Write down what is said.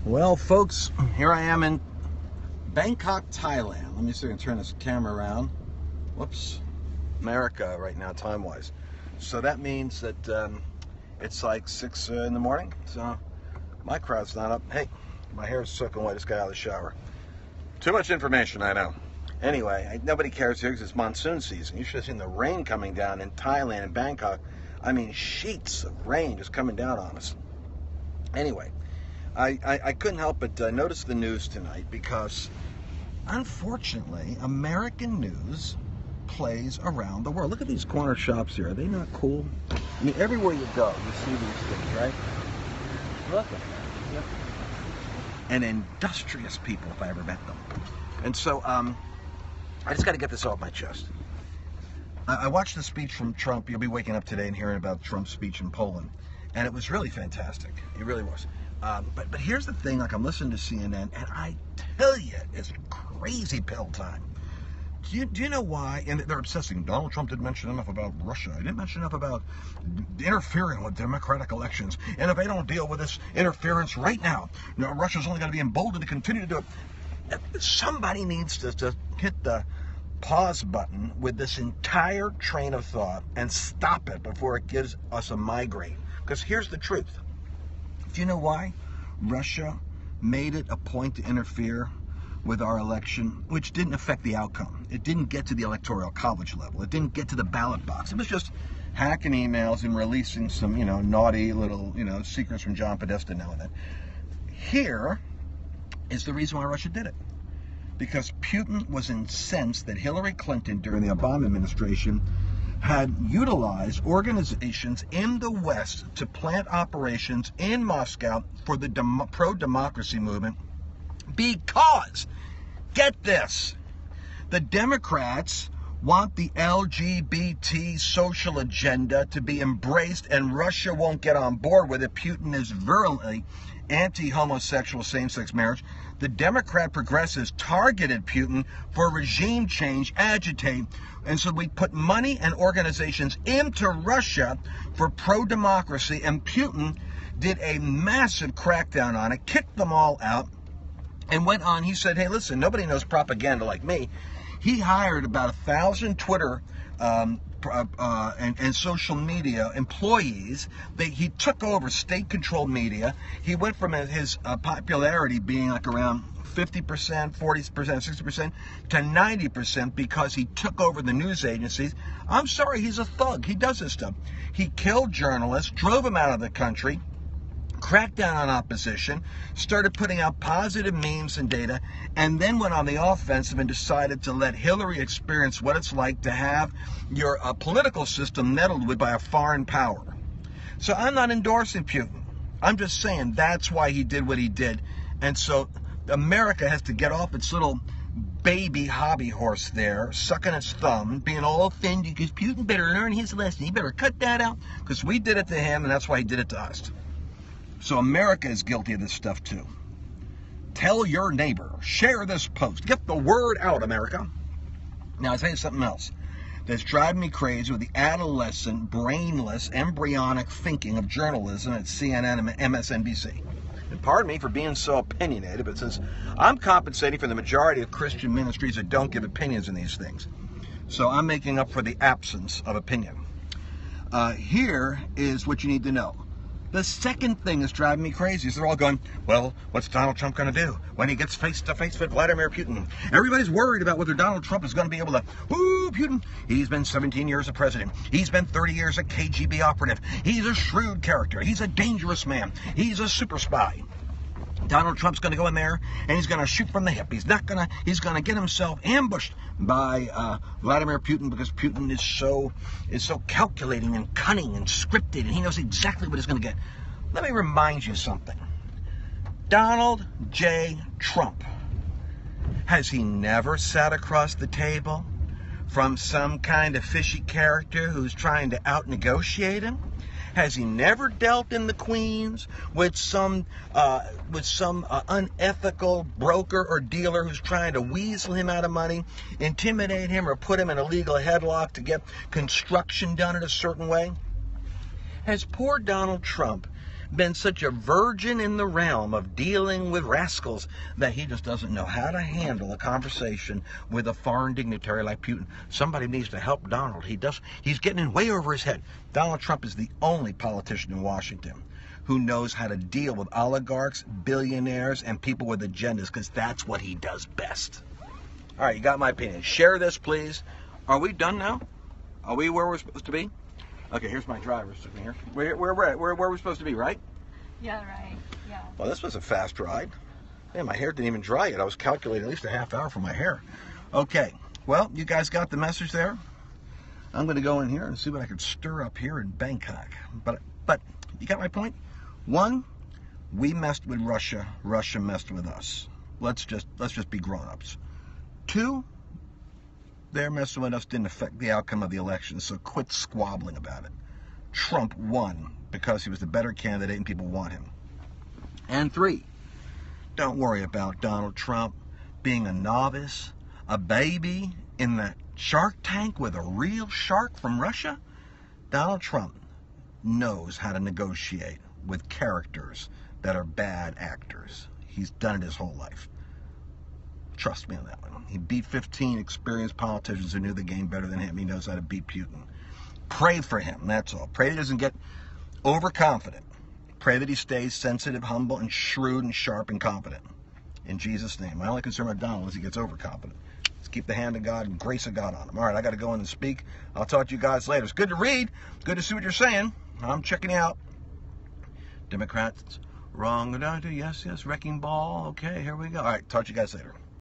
Well, folks, here I am in Bangkok, Thailand. Let me see if I can turn this camera around. Whoops. America right now, time-wise. So that means that it's like 6 in the morning. So my crowd's not up. Hey, my hair's soaking wet. I just got out of the shower. Too much information, I know. Anyway, nobody cares here because it's monsoon season. You should have seen the rain coming down in Thailand and Bangkok. I mean, sheets of rain just coming down on us. Anyway, I couldn't help but notice the news tonight because, unfortunately, American news plays around the world. Look at these corner shops here. Are they not cool? I mean, everywhere you go, you see these things, right? Look at that. Yep. And industrious people, if I ever met them. And so, I just got to get this off my chest. I watched the speech from Trump. You'll be waking up today and hearing about Trump's speech in Poland. And it was really fantastic. It really was. But here's the thing, like I'm listening to CNN, and I tell you, it's crazy pill time. Do you know why? And they're obsessing. Donald Trump didn't mention enough about Russia. He didn't mention enough about interfering with democratic elections. And if they don't deal with this interference right now, Russia's only going to be emboldened to continue to do it. Somebody needs to hit the pause button with this entire train of thought and stop it before it gives us a migraine. Because here's the truth. Do you know why Russia made it a point to interfere with our election, which didn't affect the outcome? It didn't get to the electoral college level. It didn't get to the ballot box. It was just hacking emails and releasing some, naughty little, secrets from John Podesta now and then. Here is the reason why Russia did it. Because Putin was incensed that Hillary Clinton, during the Obama administration, had utilized organizations in the West to plant operations in Moscow for the pro-democracy movement because, get this, the Democrats want the LGBT social agenda to be embraced, and Russia won't get on board with it. Putin is virulently anti-homosexual same-sex marriage. The Democrat progressives targeted Putin for regime change, agitate, and so we put money and organizations into Russia for pro-democracy, and Putin did a massive crackdown on it, kicked them all out, and went on. He said, hey, listen, nobody knows propaganda like me. He hired about 1,000 Twitter and social media employees. He took over state-controlled media. He went from his popularity being like around 50%, 40%, 60% to 90% because he took over the news agencies. I'm sorry, he's a thug. He does this stuff. He killed journalists, drove them out of the country, cracked down on opposition, started putting out positive memes and data, and then went on the offensive and decided to let Hillary experience what it's like to have your political system meddled with by a foreign power. So I'm not endorsing Putin. I'm just saying that's why he did what he did. And so America has to get off its little baby hobby horse there, sucking its thumb, being all offended because Putin better learn his lesson. He better cut that out because we did it to him, and that's why he did it to us. So America is guilty of this stuff too. Tell your neighbor. Share this post. Get the word out, America. Now, I'll tell you something else that's driving me crazy with the adolescent, brainless, embryonic thinking of journalism at CNN and MSNBC. And pardon me for being so opinionated, but since I'm compensating for the majority of Christian ministries that don't give opinions in these things, so I'm making up for the absence of opinion. Here is what you need to know. The second thing that's driving me crazy is they're all going, well, what's Donald Trump going to do when he gets face-to-face with Vladimir Putin? Everybody's worried about whether Donald Trump is going to be able to, Putin, he's been 17 years a president. He's been 30 years a KGB operative. He's a shrewd character. He's a dangerous man. He's a super spy. Donald Trump's going to go in there and he's going to shoot from the hip. He's going to get himself ambushed by Vladimir Putin because Putin is so calculating and cunning and scripted, and he knows exactly what he's going to get. Let me remind you something. Donald J. Trump, has he never sat across the table from some kind of fishy character who's trying to out-negotiate him? Has he never dealt in the Queens with some unethical broker or dealer who's trying to weasel him out of money, intimidate him, or put him in a legal headlock to get construction done in a certain way? Has poor Donald Trump been such a virgin in the realm of dealing with rascals that he just doesn't know how to handle a conversation with a foreign dignitary like Putin. Somebody needs to help Donald. He's getting in way over his head. Donald Trump is the only politician in Washington who knows how to deal with oligarchs, billionaires, and people with agendas, because that's what he does best. All right, you got my opinion. Share this, please. Are we done now? Are we where we're supposed to be? Okay, here's my driver sitting here. Where we're supposed to be, right? Yeah, right. Yeah. Well, this was a fast ride. Man, my hair didn't even dry yet. I was calculating at least a half hour for my hair. Okay, well, you guys got the message there. I'm going to go in here and see what I can stir up here in Bangkok. But you got my point? One, we messed with Russia. Russia messed with us. Let's just be grown-ups. Two, their messing with us didn't affect the outcome of the election, so quit squabbling about it. Trump won because he was the better candidate and people want him. And three, don't worry about Donald Trump being a novice, a baby in that shark tank with a real shark from Russia. Donald Trump knows how to negotiate with characters that are bad actors. He's done it his whole life. Trust me on that one. He beat 15 experienced politicians who knew the game better than him. He knows how to beat Putin. Pray for him, that's all. Pray that he doesn't get overconfident. Pray that he stays sensitive, humble, and shrewd and sharp and confident. In Jesus' name. My only concern with Donald is he gets overconfident. Let's keep the hand of God and grace of God on him. All right, I got to go in and speak. I'll talk to you guys later. It's good to read. Good to see what you're saying. I'm checking you out. Democrats, wrong. Yes, wrecking ball. Okay, here we go. All right, talk to you guys later.